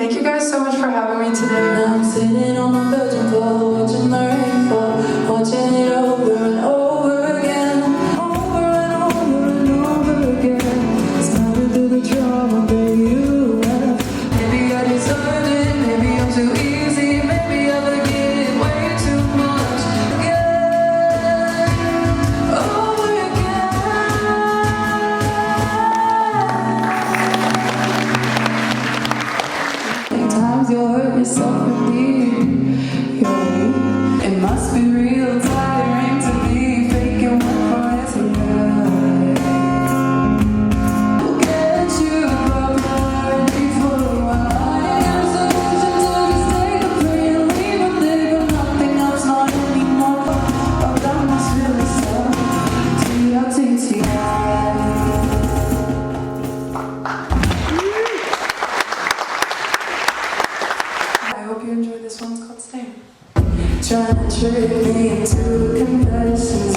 Thank you guys so much for having me today. Now I'm sitting on my bedroom floor, watching the rain fall, watching it over and over again, over and over and over again. Smiling through the drama, baby, you left. Maybe I deserved it, maybe I'm too easy, maybe I forget way too much. Again, over again. Times you'll hurt yourself indeed. You're weak. It must be real tiring to be faking one for its life. We'll get you proper for a while. I got a solution to just take a free and leave a day, but nothing else, not anymore. But that must really suck. THERA. I hope you enjoyed this one. It's called Stain. Trying to trick me into confessions.